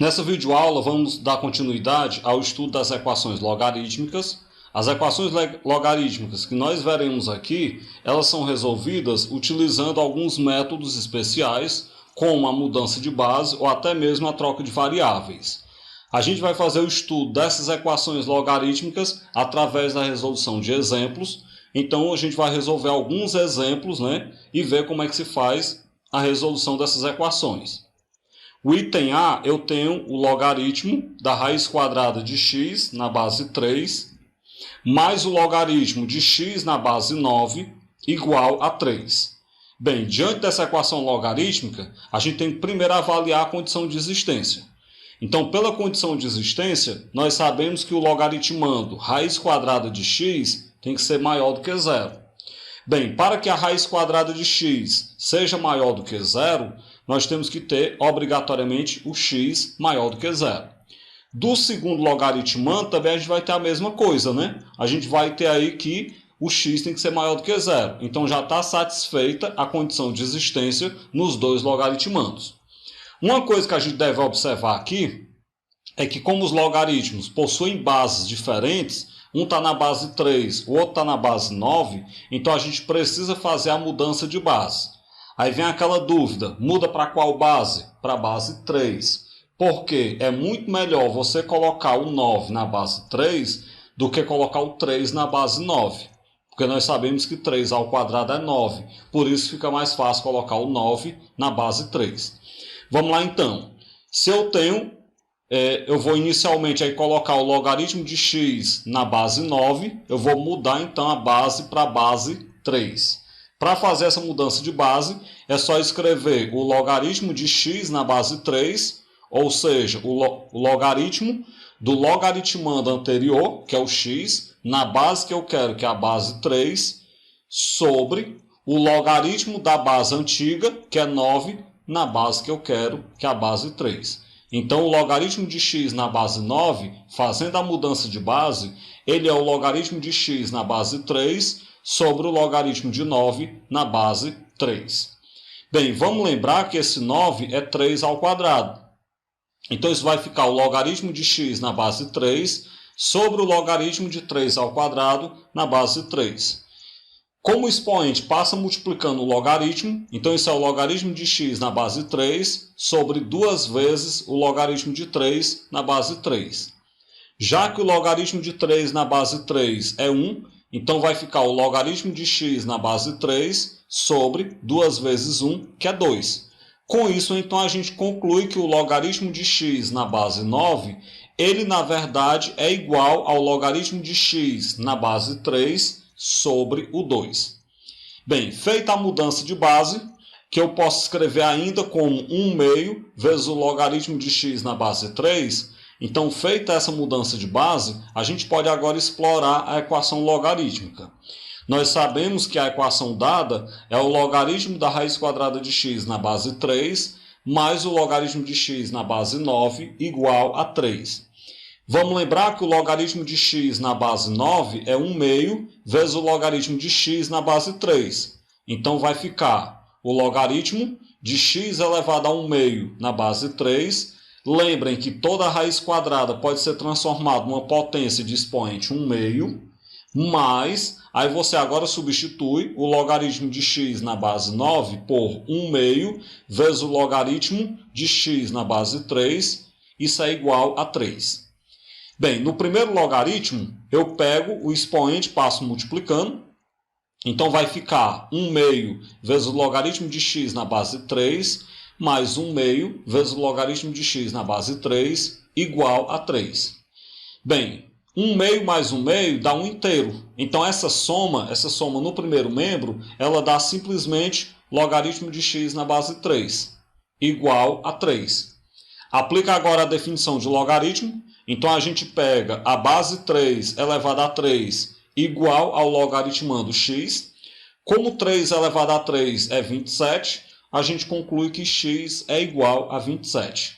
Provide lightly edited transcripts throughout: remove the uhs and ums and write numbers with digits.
Nessa videoaula vamos dar continuidade ao estudo das equações logarítmicas. As equações logarítmicas que nós veremos aqui, elas são resolvidas utilizando alguns métodos especiais, como a mudança de base ou até mesmo a troca de variáveis. A gente vai fazer o estudo dessas equações logarítmicas através da resolução de exemplos. Então a gente vai resolver alguns exemplos, e ver como é que se faz a resolução dessas equações. O item A, eu tenho o logaritmo da raiz quadrada de x na base 3, mais o logaritmo de x na base 9, igual a 3. Bem, diante dessa equação logarítmica, a gente tem que primeiro avaliar a condição de existência. Então, pela condição de existência, nós sabemos que o logaritmando raiz quadrada de x tem que ser maior do que zero. Bem, para que a raiz quadrada de x seja maior do que zero, nós temos que ter, obrigatoriamente, o x maior do que zero. Do segundo logaritmando, também a gente vai ter a mesma coisa, A gente vai ter aí que o x tem que ser maior do que zero. Então, já está satisfeita a condição de existência nos dois logaritmandos. Uma coisa que a gente deve observar aqui é que, como os logaritmos possuem bases diferentes, um está na base 3, o outro está na base 9, então a gente precisa fazer a mudança de base. Aí vem aquela dúvida, muda para qual base? Para a base 3. Porque é muito melhor você colocar o 9 na base 3 do que colocar o 3 na base 9. Porque nós sabemos que 3 ao quadrado é 9. Por isso fica mais fácil colocar o 9 na base 3. Vamos lá então. Se eu tenho, eu vou inicialmente aí colocar o logaritmo de x na base 9. Eu vou mudar então a base para a base 3. Para fazer essa mudança de base, é só escrever o logaritmo de x na base 3, ou seja, o logaritmo do logaritmando anterior, que é o x, na base que eu quero, que é a base 3, sobre o logaritmo da base antiga, que é 9, na base que eu quero, que é a base 3. Então, o logaritmo de x na base 9, fazendo a mudança de base, ele é o logaritmo de x na base 3 sobre o logaritmo de 9 na base 3. Bem, vamos lembrar que esse 9 é 3 ao quadrado. Então, isso vai ficar o logaritmo de x na base 3 sobre o logaritmo de 3 ao quadrado na base 3. Como o expoente passa multiplicando o logaritmo, então isso é o logaritmo de x na base 3 sobre 2 vezes o logaritmo de 3 na base 3. Já que o logaritmo de 3 na base 3 é 1, então vai ficar o logaritmo de x na base 3 sobre 2 vezes 1, que é 2. Com isso, então, a gente conclui que o logaritmo de x na base 9, ele, na verdade, é igual ao logaritmo de x na base 3 sobre o 2. Bem, feita a mudança de base, que eu posso escrever ainda como 1 meio vezes o logaritmo de x na base 3, então, feita essa mudança de base, a gente pode agora explorar a equação logarítmica. Nós sabemos que a equação dada é o logaritmo da raiz quadrada de x na base 3 mais o logaritmo de x na base 9 igual a 3. Vamos lembrar que o logaritmo de x na base 9 é 1 meio vezes o logaritmo de x na base 3. Então, vai ficar o logaritmo de x elevado a 1 meio na base 3. Lembrem que toda raiz quadrada pode ser transformada numa potência de expoente 1 meio, mas aí você agora substitui o logaritmo de x na base 9 por 1 meio vezes o logaritmo de x na base 3. Isso é igual a 3. Bem, no primeiro logaritmo, eu pego o expoente e passo multiplicando. Então, vai ficar 1 meio vezes o logaritmo de x na base 3, mais 1 meio vezes o logaritmo de x na base 3, igual a 3. Bem, 1 meio mais 1 meio dá 1 inteiro. Então, essa soma no primeiro membro, ela dá simplesmente logaritmo de x na base 3, igual a 3. Aplica agora a definição de logaritmo. Então, a gente pega a base 3 elevada a 3 igual ao logaritmando x. Como 3 elevado a 3 é 27, a gente conclui que x é igual a 27.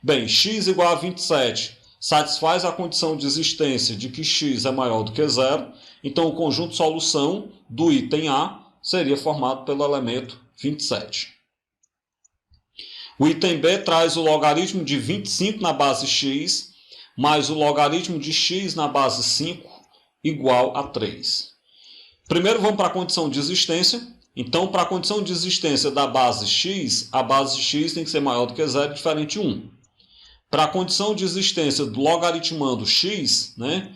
Bem, x igual a 27 satisfaz a condição de existência de que x é maior do que zero. Então, o conjunto de solução do item A seria formado pelo elemento 27. O item B traz o logaritmo de 25 na base x mais o logaritmo de x na base 5 igual a 3. Primeiro vamos para a condição de existência. Então, para a condição de existência da base x, a base x tem que ser maior do que 0 e diferente de 1. Para a condição de existência do logaritmando x, né,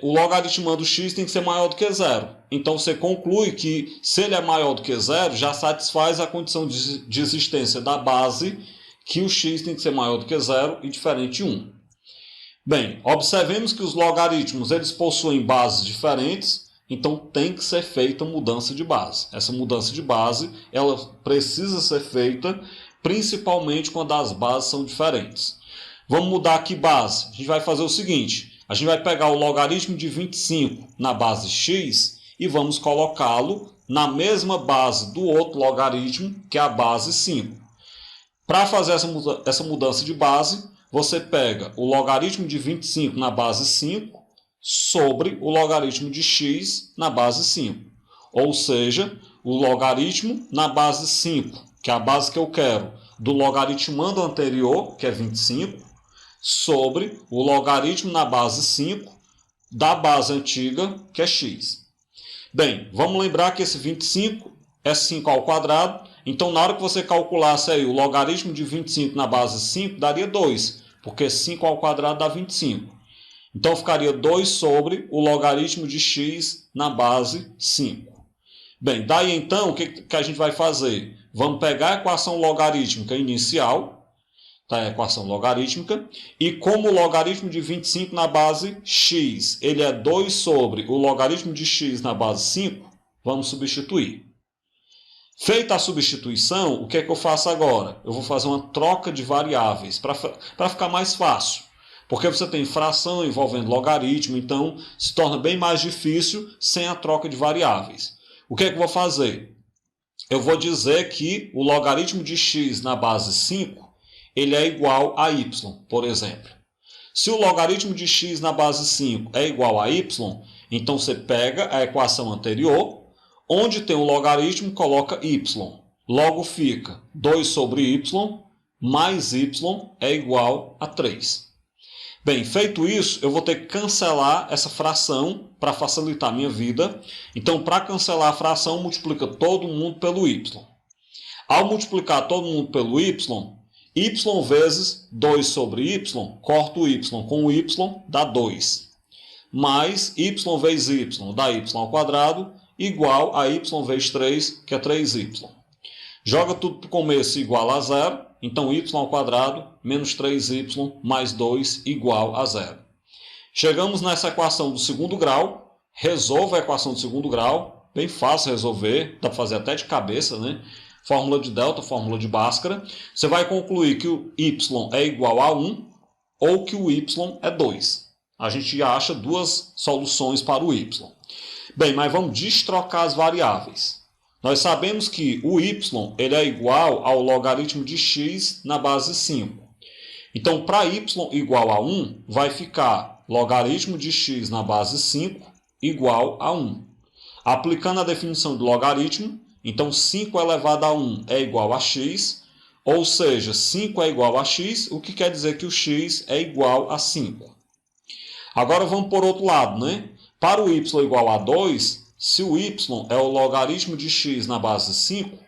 o logaritmando x tem que ser maior do que 0. Então, você conclui que, se ele é maior do que 0, já satisfaz a condição de existência da base, que o x tem que ser maior do que 0 e diferente de 1. Bem, observemos que os logaritmos eles possuem bases diferentes, então tem que ser feita mudança de base. Essa mudança de base ela precisa ser feita principalmente quando as bases são diferentes. Vamos mudar aqui base. A gente vai fazer o seguinte. A gente vai pegar o logaritmo de 25 na base x e vamos colocá-lo na mesma base do outro logaritmo, que é a base 5. Para fazer essa mudança de base, você pega o logaritmo de 25 na base 5 sobre o logaritmo de x na base 5. Ou seja, o logaritmo na base 5, que é a base que eu quero, do logaritmando anterior, que é 25, sobre o logaritmo na base 5 da base antiga, que é x. Bem, vamos lembrar que esse 25 é 5 ao quadrado, então na hora que você calculasse aí o logaritmo de 25 na base 5, daria 2, porque 5 ao quadrado dá 25. Então ficaria 2 sobre o logaritmo de x na base 5. Bem, daí então o que a gente vai fazer? Vamos pegar a equação logarítmica inicial, tá? A equação logarítmica, e como o logaritmo de 25 na base x, ele é 2 sobre o logaritmo de x na base 5, vamos substituir. Feita a substituição, o que é que eu faço agora? Eu vou fazer uma troca de variáveis para ficar mais fácil. Porque você tem fração envolvendo logaritmo, então se torna bem mais difícil sem a troca de variáveis. O que é que eu vou fazer? Eu vou dizer que o logaritmo de x na base 5 ele é igual a y, por exemplo. Se o logaritmo de x na base 5 é igual a y, então você pega a equação anterior, onde tem um logaritmo, coloca y. Logo fica 2 sobre y mais y é igual a 3. Bem, feito isso, eu vou ter que cancelar essa fração para facilitar a minha vida. Então, para cancelar a fração, multiplica todo mundo pelo y. Ao multiplicar todo mundo pelo y vezes 2 sobre y, corta o y com o y, dá 2. Mais y vezes y, dá y ao quadrado, igual a y vezes 3, que é 3y. Joga tudo para o começo igual a 0. Então, y ao quadrado menos 3y mais 2 igual a 0. Chegamos nessa equação do segundo grau. Resolva a equação do segundo grau. Bem fácil resolver. Dá para fazer até de cabeça, né? Fórmula de delta, fórmula de Bhaskara. Você vai concluir que o y é igual a 1 ou que o y é 2. A gente acha duas soluções para o y. Bem, mas vamos destrocar as variáveis. Nós sabemos que o y ele é igual ao logaritmo de x na base 5. Então, para y igual a 1, vai ficar logaritmo de x na base 5 igual a 1. Aplicando a definição do logaritmo, então 5 elevado a 1 é igual a x, ou seja, 5 é igual a x, o que quer dizer que o x é igual a 5. Agora vamos por outro lado, né? Para o y igual a 2, se o y é o logaritmo de x na base 5,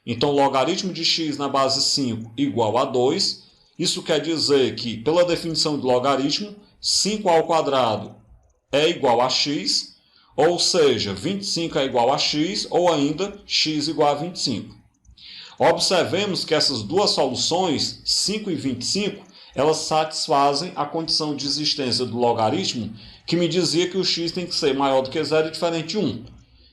então logaritmo de x na base 5 igual a 2. Isso quer dizer que, pela definição de logaritmo, 5 ao quadrado é igual a x, ou seja, 25 é igual a x, ou ainda x igual a 25. Observemos que essas duas soluções, 5 e 25, elas satisfazem a condição de existência do logaritmo que me dizia que o x tem que ser maior do que 0 e diferente de 1.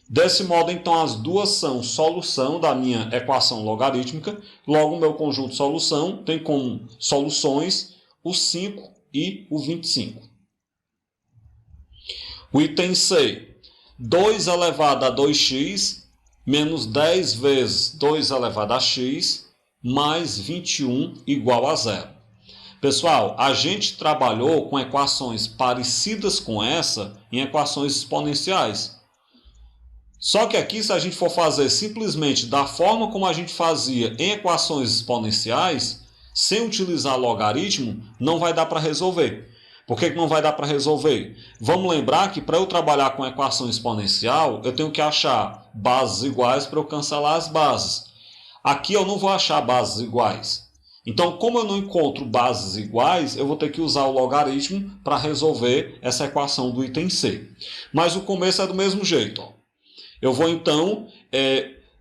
Desse modo, então, as duas são solução da minha equação logarítmica. Logo, o meu conjunto de solução tem como soluções o 5 e o 25. O item C. 2 elevado a 2x menos 10 vezes 2 elevado a x mais 21 igual a 0. Pessoal, a gente trabalhou com equações parecidas com essa em equações exponenciais. Só que aqui, se a gente for fazer simplesmente da forma como a gente fazia em equações exponenciais, sem utilizar logaritmo, não vai dar para resolver. Por que não vai dar para resolver? Vamos lembrar que para eu trabalhar com equação exponencial, eu tenho que achar bases iguais para eu cancelar as bases. Aqui eu não vou achar bases iguais. Então, como eu não encontro bases iguais, eu vou ter que usar o logaritmo para resolver essa equação do item C. Mas o começo é do mesmo jeito. Ó. Eu vou então,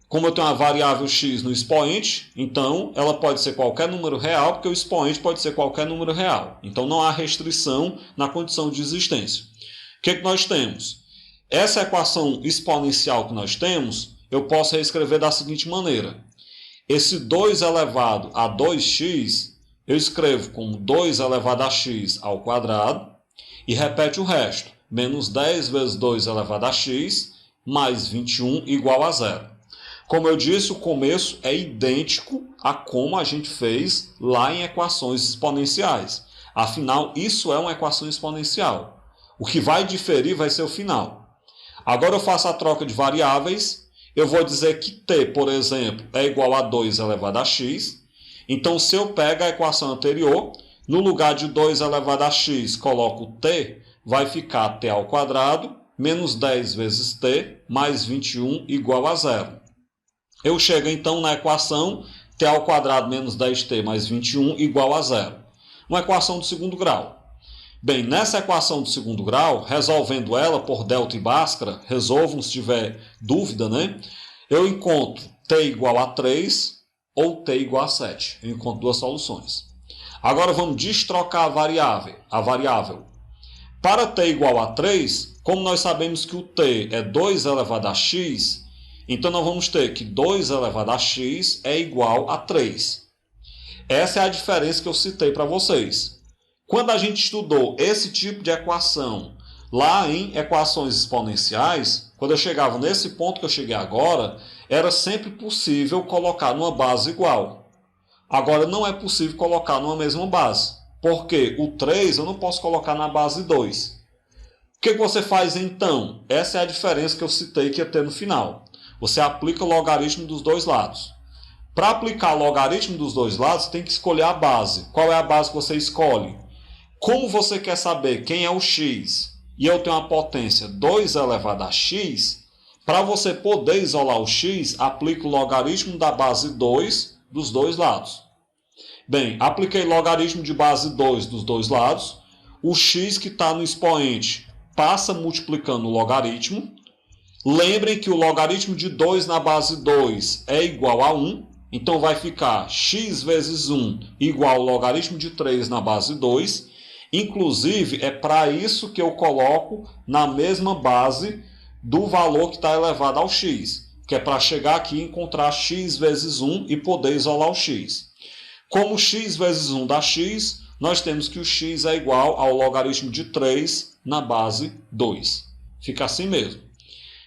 como eu tenho uma variável x no expoente, então ela pode ser qualquer número real, porque o expoente pode ser qualquer número real. Então não há restrição na condição de existência. O que nós temos? Essa equação exponencial que nós temos, eu posso reescrever da seguinte maneira. Esse 2 elevado a 2x, eu escrevo como 2 elevado a x ao quadrado, e repete o resto. Menos 10 vezes 2 elevado a x, mais 21 igual a zero. Como eu disse, o começo é idêntico a como a gente fez lá em equações exponenciais. Afinal, isso é uma equação exponencial. O que vai diferir vai ser o final. Agora eu faço a troca de variáveis. Eu vou dizer que t, por exemplo, é igual a 2 elevado a x. Então, se eu pego a equação anterior, no lugar de 2 elevado a x, coloco t, vai ficar t ao quadrado, menos 10 vezes t, mais 21 igual a zero. Eu chego então na equação t ao quadrado menos 10t mais 21 igual a zero. Uma equação do segundo grau. Bem, nessa equação do segundo grau, resolvendo ela por delta e bhaskara, resolvam se tiver dúvida, né? Eu encontro t igual a 3 ou t igual a 7. Eu encontro duas soluções. Agora vamos destrocar a variável. Para t igual a 3, como nós sabemos que o t é 2 elevado a x, então nós vamos ter que 2 elevado a x é igual a 3. Essa é a diferença que eu citei para vocês. Quando a gente estudou esse tipo de equação lá em equações exponenciais, quando eu chegava nesse ponto que eu cheguei agora, era sempre possível colocar numa base igual. Agora não é possível colocar numa mesma base, porque o 3 eu não posso colocar na base 2. O que você faz então? Essa é a diferença que eu citei que ia ter no final. Você aplica o logaritmo dos dois lados. Para aplicar o logaritmo dos dois lados, tem que escolher a base. Qual é a base que você escolhe? Como você quer saber quem é o x e eu tenho a potência 2 elevado a x, para você poder isolar o x, aplique o logaritmo da base 2 dos dois lados. Bem, apliquei logaritmo de base 2 dos dois lados. O x que está no expoente passa multiplicando o logaritmo. Lembrem que o logaritmo de 2 na base 2 é igual a 1. Então vai ficar x vezes 1 igual ao logaritmo de 3 na base 2. Inclusive, é para isso que eu coloco na mesma base do valor que está elevado ao x, que é para chegar aqui e encontrar x vezes 1 e poder isolar o x. Como x vezes 1 dá x, nós temos que o x é igual ao logaritmo de 3 na base 2. Fica assim mesmo.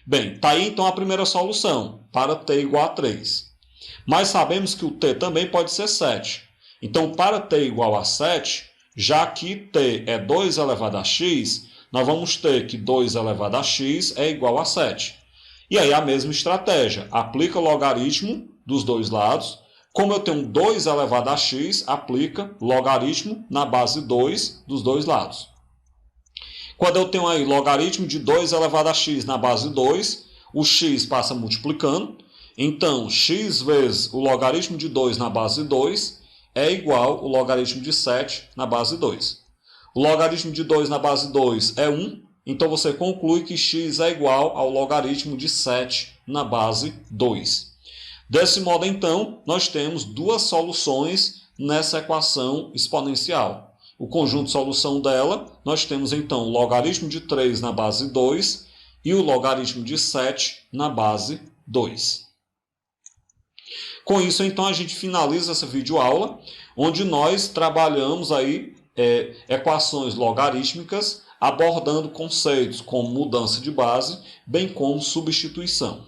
Bem, está aí então a primeira solução, para t igual a 3. Mas sabemos que o t também pode ser 7. Então, para t igual a 7, já que t é 2 elevado a x, nós vamos ter que 2 elevado a x é igual a 7. E aí a mesma estratégia, aplica o logaritmo dos dois lados. Como eu tenho 2 elevado a x, aplica logaritmo na base 2 dos dois lados. Quando eu tenho aí logaritmo de 2 elevado a x na base 2, o x passa multiplicando. Então, x vezes o logaritmo de 2 na base 2 é igual ao logaritmo de 7 na base 2. O logaritmo de 2 na base 2 é 1, então você conclui que x é igual ao logaritmo de 7 na base 2. Desse modo, então, nós temos duas soluções nessa equação exponencial. O conjunto de solução dela, nós temos então o logaritmo de 3 na base 2 e o logaritmo de 7 na base 2. Com isso, então, a gente finaliza essa videoaula, onde nós trabalhamos aí equações logarítmicas, abordando conceitos como mudança de base, bem como substituição.